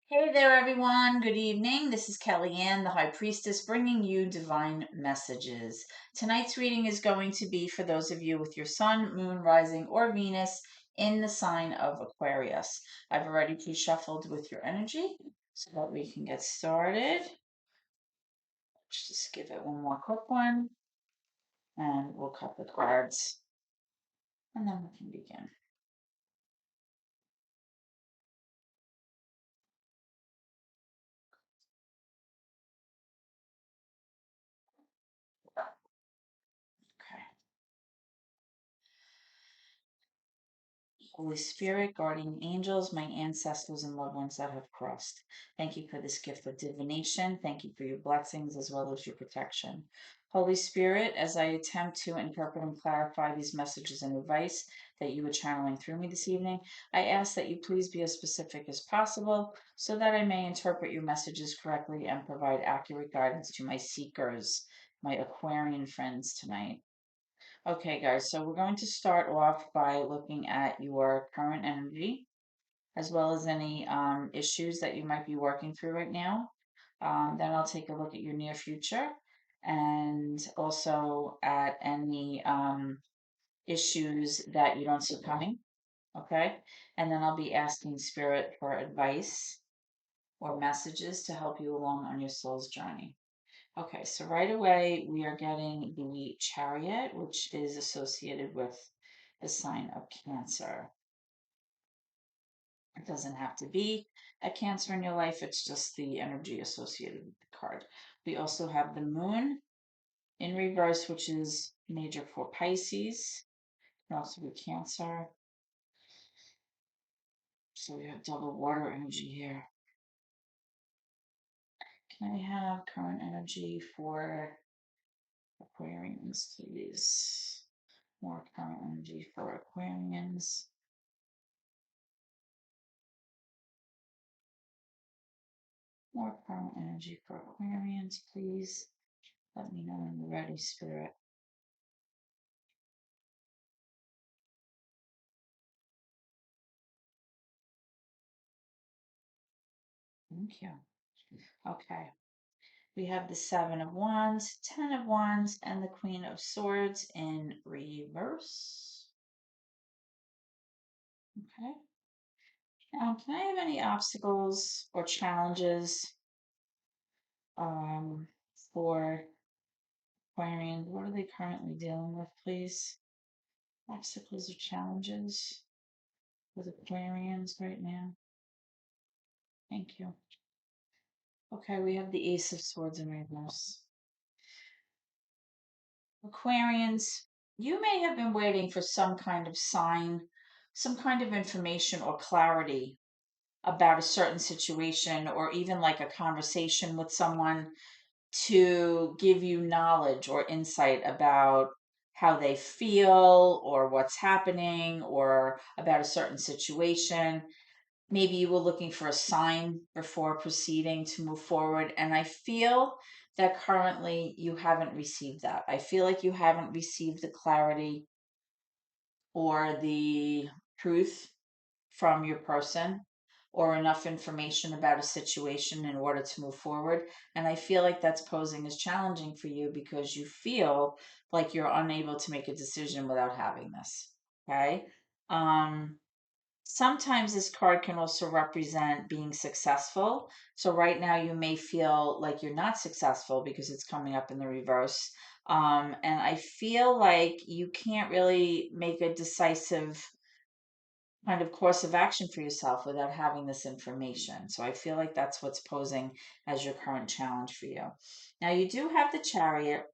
Hey there, everyone. Good evening. This is Kellyanne, the High Priestess, bringing you divine messages. Tonight's reading is going to be for those of you with your sun, moon, rising, or Venus in the sign of Aquarius. I've already pre-shuffled with your energy so that we can get started. Let's just give it one more quick one, and we'll cut the cards, and then we can begin. Okay. Holy Spirit, guardian angels, my ancestors and loved ones that have crossed. Thank you for this gift of divination. Thank you for your blessings as well as your protection. Holy Spirit, as I attempt to interpret and clarify these messages and advice that you are channeling through me this evening, I ask that you please be as specific as possible so that I may interpret your messages correctly and provide accurate guidance to my seekers, my Aquarian friends tonight. Okay, guys, so we're going to start off by looking at your current energy as well as any issues that you might be working through right now. Then I'll take a look at your near future and also at any issues that you don't see coming. Okay, and then I'll be asking Spirit for advice or messages to help you along on your soul's journey. Okay, so right away we are getting the Chariot, which is associated with the sign of Cancer. It doesn't have to be a Cancer in your life, it's just the energy associated with the card. We also have the Moon in reverse, which is major for Pisces. It can also be Cancer. So we have double water energy here. Can I have current energy for Aquarians, please? More current energy for Aquarians. More current energy for Aquarians, please. Let me know when you're ready, Spirit. Thank you. Okay. We have the Seven of Wands, Ten of Wands, and the Queen of Swords in reverse. Okay. Now, can I have any obstacles or challenges um, for Aquarians? What are they currently dealing with, please? Obstacles or challenges with Aquarians right now? Thank you. Okay, we have the Ace of Swords in reverse. Aquarians, you may have been waiting for some kind of sign, some kind of information or clarity about a certain situation, or even like a conversation with someone to give you knowledge or insight about how they feel or what's happening or about a certain situation. Maybe you were looking for a sign before proceeding to move forward. And I feel that currently you haven't received that. I feel like you haven't received the clarity or the truth from your person or enough information about a situation in order to move forward. And I feel like that's posing as challenging for you because you feel like you're unable to make a decision without having this. Okay. Um, Sometimes this card can also represent being successful. So right now you may feel like you're not successful because it's coming up in the reverse. And I feel like you can't really make a decisive kind of course of action for yourself without having this information. So I feel like that's what's posing as your current challenge for you. Now you do have the Chariot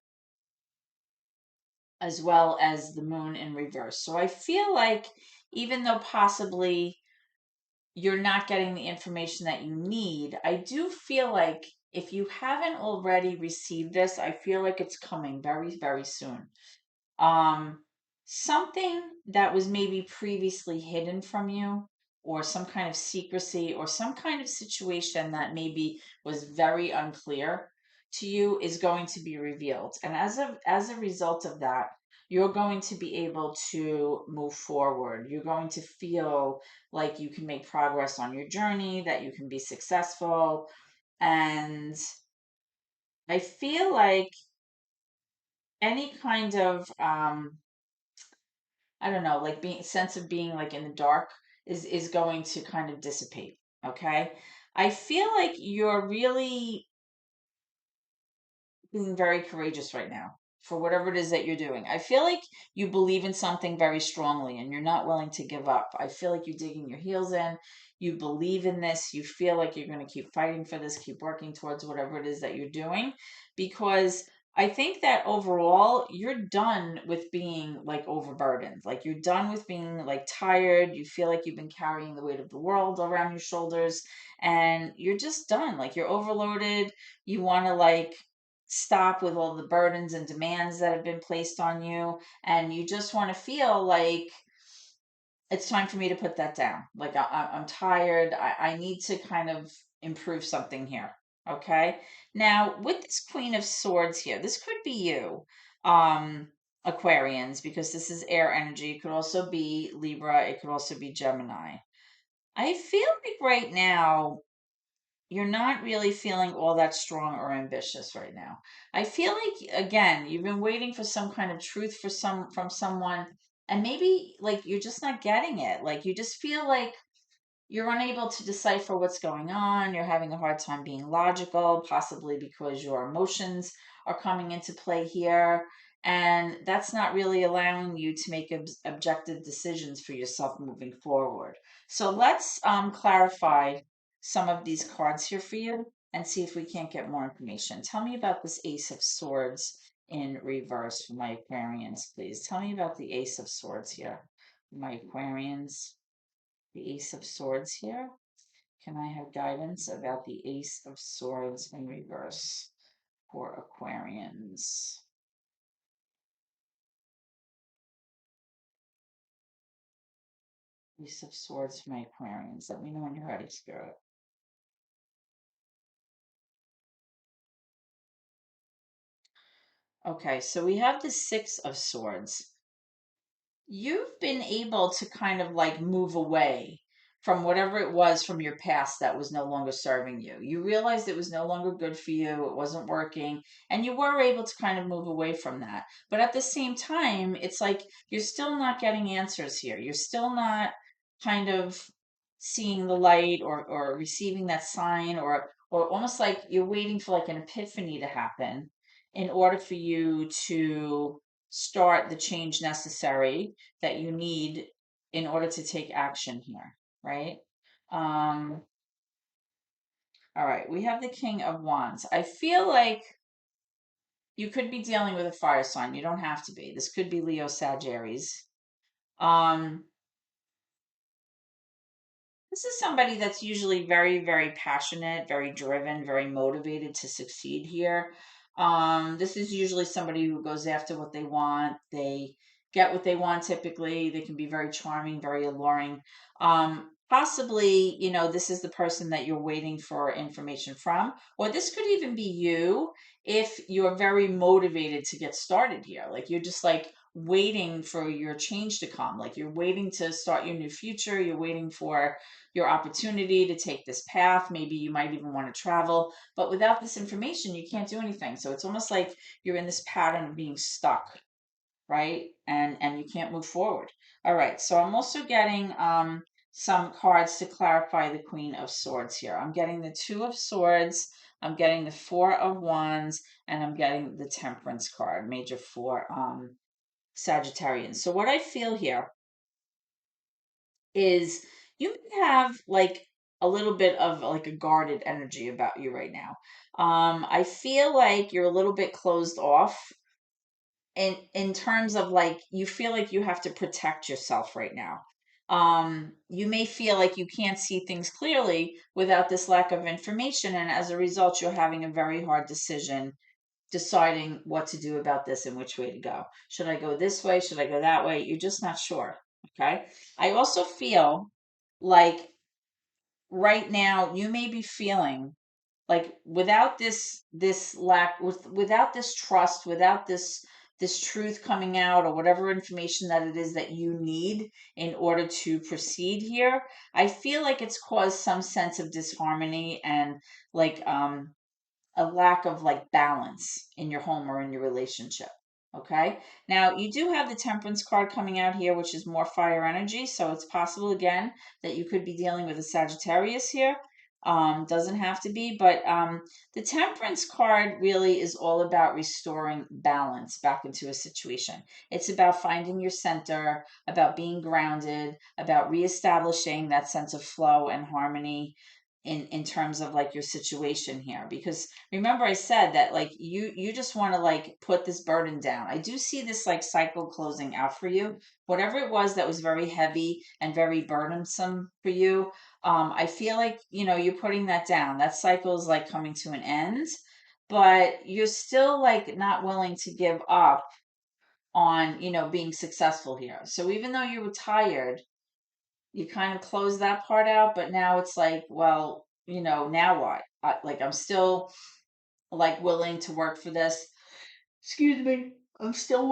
as well as the Moon in reverse. So I feel like even though possibly you're not getting the information that you need, I do feel like if you haven't already received this, I feel like it's coming very, very soon. Um, Something that was maybe previously hidden from you, or some kind of secrecy, or some kind of situation that maybe was very unclear to you is going to be revealed. And as a result of that, you're going to be able to move forward. You're going to feel like you can make progress on your journey, that you can be successful. And I feel like any kind of I don't know, like being sense of being like in the dark is going to kind of dissipate. Okay. I feel like you're really being very courageous right now for whatever it is that you're doing. I feel like you believe in something very strongly and you're not willing to give up. I feel like you're digging your heels in. You believe in this. You feel like you're going to keep fighting for this, keep working towards whatever it is that you're doing, because I think that overall you're done with being like overburdened. Like you're done with being like tired. You feel like you've been carrying the weight of the world around your shoulders and you're just done. Like you're overloaded. You want to like stop with all the burdens and demands that have been placed on you, and you just want to feel like it's time for me to put that down. Like I'm tired. I need to kind of improve something here. Okay. Now with this Queen of Swords here, this could be you, Aquarians, because this is air energy. It could also be Libra. It could also be Gemini. I feel like right now you're not really feeling all that strong or ambitious right now. I feel like again, you've been waiting for some kind of truth for some from someone, and maybe like you're just not getting it. Like you just feel like you're unable to decipher what's going on. You're having a hard time being logical, possibly because your emotions are coming into play here. And that's not really allowing you to make objective decisions for yourself moving forward. So let's clarify some of these cards here for you and see if we can't get more information. Tell me about this Ace of Swords in reverse for my Aquarians, please. Tell me about the Ace of Swords here, my Aquarians. The Ace of Swords here. Can I have guidance about the Ace of Swords in reverse for Aquarians? Ace of Swords for my Aquarians. Let me know when you're ready, Spirit. Okay, so we have the Six of Swords. You've been able to kind of like move away from whatever it was from your past that was no longer serving you. You realized it was no longer good for you, it wasn't working, and you were able to kind of move away from that. But at the same time, it's like you're still not getting answers here. You're still not kind of seeing the light or receiving that sign or almost like you're waiting for like an epiphany to happen in order for you to start the change necessary that you need in order to take action here, right? Um, all right, we have the King of Wands. I feel like you could be dealing with a fire sign. You don't have to be. This could be Leo Sagittarius. Um, This is somebody that's usually very, very passionate, very driven, very motivated to succeed here. This is usually somebody who goes after what they want. They get what they want typically. They can be very charming, very alluring. Possibly, this is the person that you're waiting for information from, or this could even be you if you're very motivated to get started here. Like you're just like waiting for your change to come. Like you're waiting to start your new future. You're waiting for your opportunity to take this path. Maybe you might even want to travel, but without this information, you can't do anything. So it's almost like you're in this pattern of being stuck, right? And you can't move forward. All right. So I'm also getting some cards to clarify the Queen of Swords here. I'm getting the Two of Swords. I'm getting the Four of Wands, and I'm getting the Temperance card, major for Sagittarians. So what I feel here is you may have like a little bit of like a guarded energy about you right now. I feel like you're a little bit closed off in terms of like you feel like you have to protect yourself right now. You may feel like you can't see things clearly without this lack of information, and as a result, you're having a very hard decision deciding what to do about this and which way to go. Should I go this way? Should I go that way? You're just not sure. Okay. I also feel like right now you may be feeling like without this lack without this trust, without this truth coming out or whatever information that it is that you need in order to proceed here, I feel like it's caused some sense of disharmony and like a lack of like balance in your home or in your relationship. Okay. Now you do have the Temperance card coming out here, which is more fire energy. So it's possible again that you could be dealing with a Sagittarius here. Doesn't have to be, but the Temperance card really is all about restoring balance back into a situation. It's about finding your center, about being grounded, about reestablishing that sense of flow and harmony in terms of like your situation here, because remember I said that like you just want to like put this burden down. I do see this like cycle closing out for you, whatever it was that was very heavy and very burdensome for you. I feel like you're putting that down. That cycle is like coming to an end, but you're still like not willing to give up on being successful here. So even though you were tired, you kind of close that part out, but now it's like, well, now what? Like I'm still like willing to work for this. Excuse me. I'm still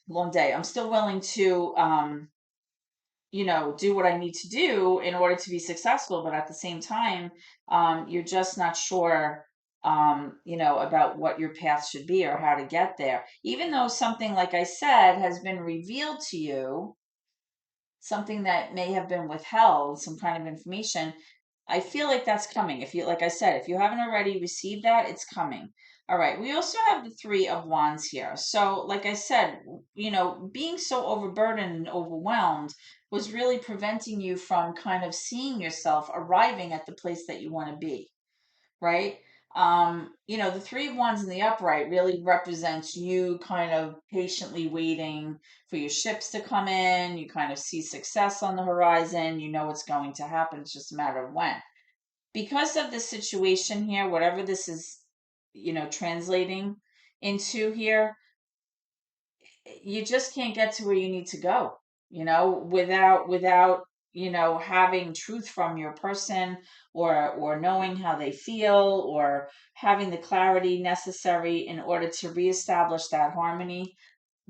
long day. I'm still willing to do what I need to do in order to be successful, but at the same time, you're just not sure about what your path should be or how to get there. Even though something like I said has been revealed to you, something that may have been withheld, some kind of information, I feel like that's coming. If you, like I said, if you haven't already received that, it's coming. All right. We also have the Three of Wands here. So, like I said, being so overburdened and overwhelmed was really preventing you from kind of seeing yourself arriving at the place that you want to be, right? The Three of Wands in the upright really represents you kind of patiently waiting for your ships to come in. You kind of see success on the horizon. You know what's going to happen. It's just a matter of when. Because of the situation here, whatever this is, translating into here, you just can't get to where you need to go, without having truth from your person, or knowing how they feel, or having the clarity necessary in order to reestablish that harmony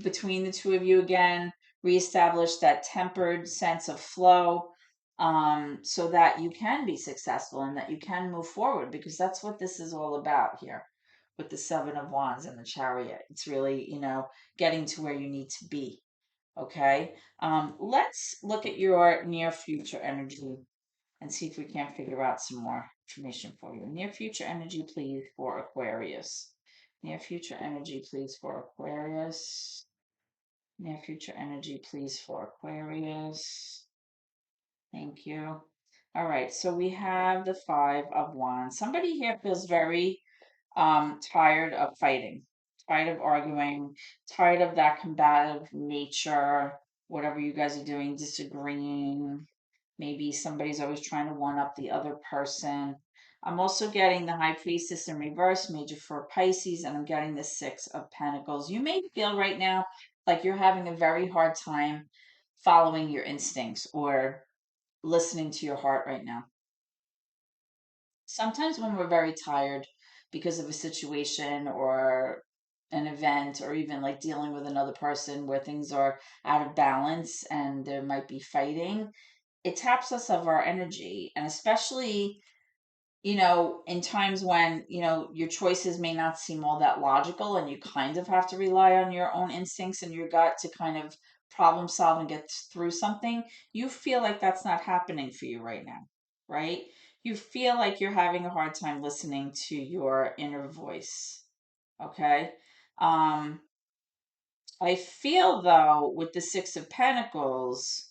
between the two of you again, reestablish that tempered sense of flow, so that you can be successful and that you can move forward, because that's what this is all about here with the Seven of Wands and the Chariot. It's really, getting to where you need to be. Okay. Let's look at your near future energy and see if we can't figure out some more information for you. Near future energy, please, for Aquarius. Near future energy, please, for Aquarius. Near future energy, please, for Aquarius. Thank you. All right, so we have the Five of Wands. Somebody here feels very tired of fighting, tired of arguing, tired of that combative nature, whatever you guys are doing, disagreeing. Maybe somebody's always trying to one up the other person. I'm also getting the High Priestess in reverse, major for Pisces, and I'm getting the Six of Pentacles. You may feel right now like you're having a very hard time following your instincts or listening to your heart right now. Sometimes when we're very tired because of a situation or an event, or even like dealing with another person where things are out of balance and there might be fighting, it taps us of our energy. And especially, in times when, your choices may not seem all that logical and you kind of have to rely on your own instincts and your gut to kind of problem solve and get through something, you feel like that's not happening for you right now, right? You feel like you're having a hard time listening to your inner voice. Okay. Um, I feel though with the Six of Pentacles,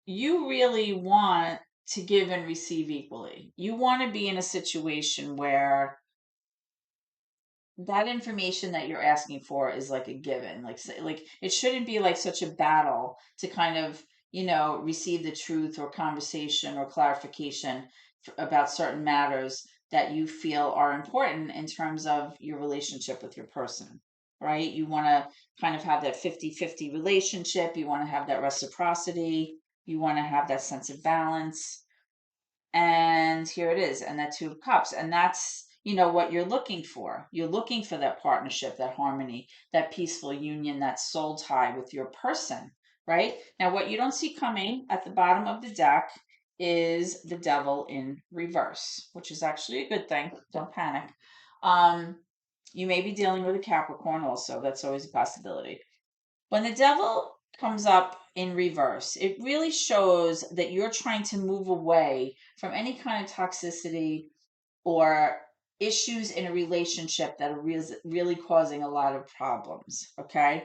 you really want to give and receive equally. You want to be in a situation where that information that you're asking for is like a given. Like it shouldn't be like such a battle to kind of, receive the truth or conversation or clarification about certain matters that you feel are important in terms of your relationship with your person, right? You want to kind of have that 50-50 relationship. You want to have that reciprocity. You want to have that sense of balance. And here it is, and that Two of Cups. And that's, what you're looking for. You're looking for that partnership, that harmony, that peaceful union, that soul tie with your person, right? Now, what you don't see coming at the bottom of the deck is the devil in reverse, which is actually a good thing. Don't panic. Um, you may be dealing with a Capricorn also. That's always a possibility. When the devil comes up in reverse, it really shows that you're trying to move away from any kind of toxicity or issues in a relationship that are really causing a lot of problems. Okay.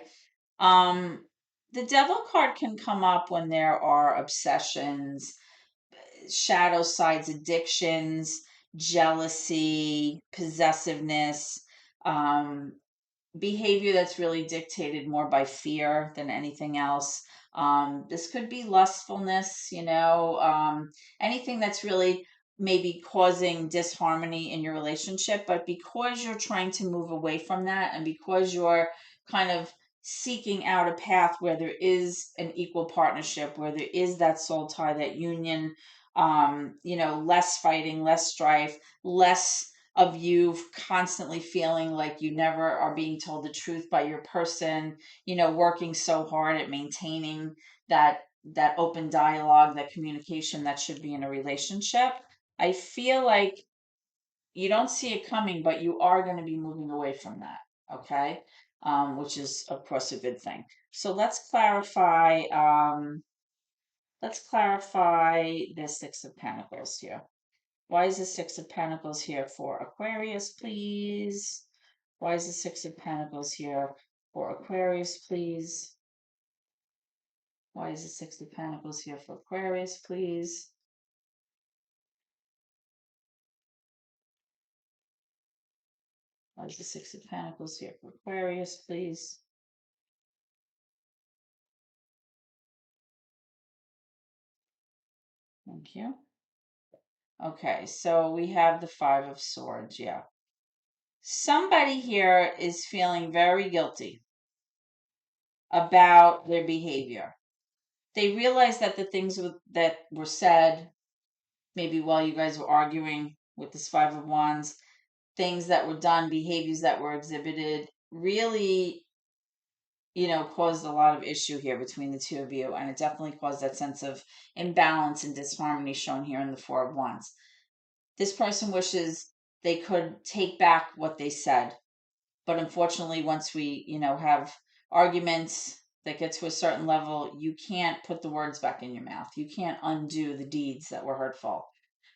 Um, the devil card can come up when there are obsessions, shadow sides, addictions, jealousy, possessiveness, um, behavior that's really dictated more by fear than anything else. This could be lustfulness, anything that's really maybe causing disharmony in your relationship. But because you're trying to move away from that, and because you're kind of seeking out a path where there is an equal partnership, where there is that soul tie, that union, less fighting, less strife, less of you constantly feeling like you never are being told the truth by your person, working so hard at maintaining that open dialogue, that communication that should be in a relationship. I feel like you don't see it coming, but you are going to be moving away from that. Okay. Which is of course a good thing. So let's clarify the Six of Pentacles here. Why is the Six of Pentacles here for Aquarius, please? Why is the Six of Pentacles here for Aquarius, please? Why is the Six of Pentacles here for Aquarius, please? Why is the Six of Pentacles here for Aquarius, please? Thank you. Okay, so we have the Five of Swords, yeah. Somebody here is feeling very guilty about their behavior. They realize that the things that were said, maybe while you guys were arguing with this Five of Wands, things that were done, behaviors that were exhibited, really, caused a lot of issue here between the two of you. And it definitely caused that sense of imbalance and disharmony shown here in the Four of Wands. This person wishes they could take back what they said. But unfortunately, once we, have arguments that get to a certain level, you can't put the words back in your mouth. You can't undo the deeds that were hurtful.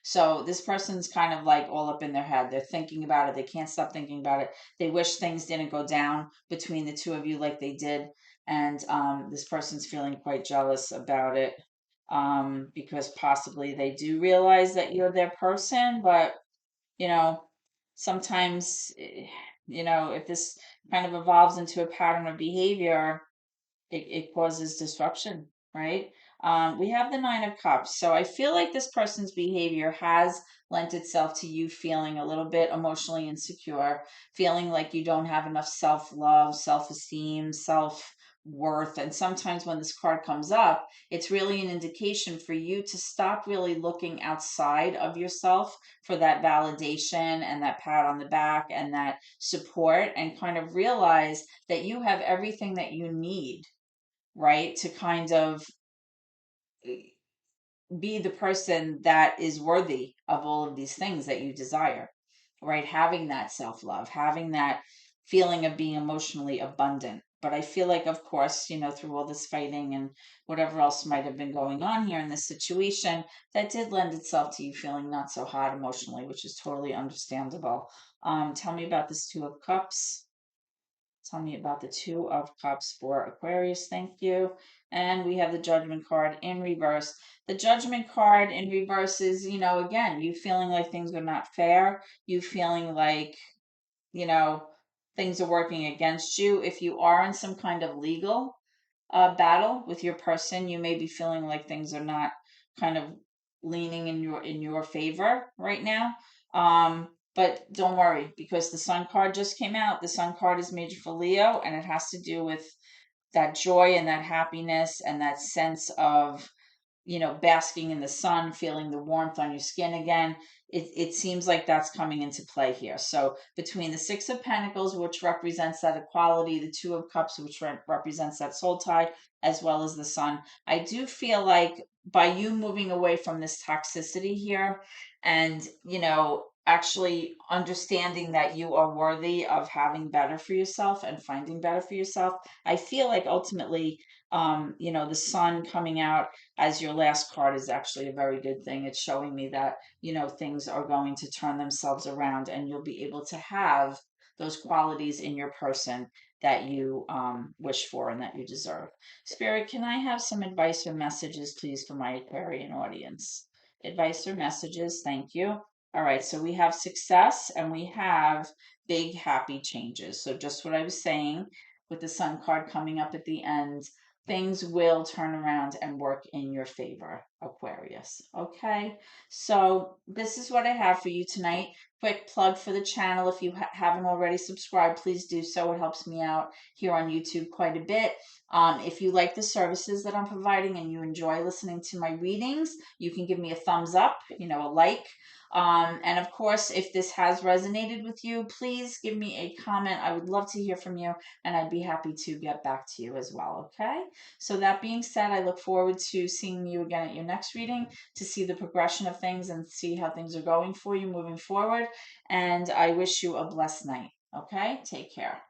So this person's kind of like all up in their head. They're thinking about it. They can't stop thinking about it. They wish things didn't go down between the two of you like they did. And this person's feeling quite jealous about it, because possibly they do realize that you're their person, but you know, sometimes, if this kind of evolves into a pattern of behavior, it causes disruption, right? We have the Nine of Cups. So I feel like this person's behavior has lent itself to you feeling a little bit emotionally insecure, feeling like you don't have enough self love, self esteem, self worth. And sometimes when this card comes up, it's really an indication for you to stop really looking outside of yourself for that validation and that pat on the back and that support, and kind of realize that you have everything that you need, right? To kind of be the person that is worthy of all of these things that you desire, right? Having that self love, having that feeling of being emotionally abundant. But I feel like, of course, through all this fighting and whatever else might have been going on here in this situation, that did lend itself to you feeling not so hot emotionally, which is totally understandable. Tell me about this Two of Cups. Tell me about the Two of Cups for Aquarius. Thank you. And we have the Judgment card in reverse. The Judgment card in reverse is, again, you feeling like things are not fair. You feeling like, you know, things are working against you. If you are in some kind of legal battle with your person, you may be feeling like things are not kind of leaning in your favor right now. But don't worry, because the Sun card just came out. The Sun card is major for Leo, and it has to do with that joy and that happiness and that sense of basking in the sun, feeling the warmth on your skin again. It seems like that's coming into play here. So between the Six of Pentacles, which represents that equality, the Two of Cups, which represents that soul tie, as well as the Sun, I do feel like by you moving away from this toxicity here and, actually understanding that you are worthy of having better for yourself and finding better for yourself, I feel like ultimately, the Sun coming out as your last card is actually a very good thing. It's showing me that, things are going to turn themselves around and you'll be able to have those qualities in your person that you wish for and that you deserve. Spirit, can I have some advice or messages, please, for my Aquarian audience? Advice or messages, thank you. All right, so we have success and we have big happy changes. So just what I was saying with the Sun card coming up at the end, things will turn around and work in your favor, Aquarius. Okay, so this is what I have for you tonight. Quick plug for the channel. If you haven't already subscribed, please do so. It helps me out here on YouTube quite a bit. If you like the services that I'm providing and you enjoy listening to my readings, you can give me a thumbs up, a like. And of course, if this has resonated with you, please give me a comment. I would love to hear from you, and I'd be happy to get back to you as well. Okay. So that being said, I look forward to seeing you again at your next reading to see the progression of things and see how things are going for you moving forward. And I wish you a blessed night. Okay. Take care.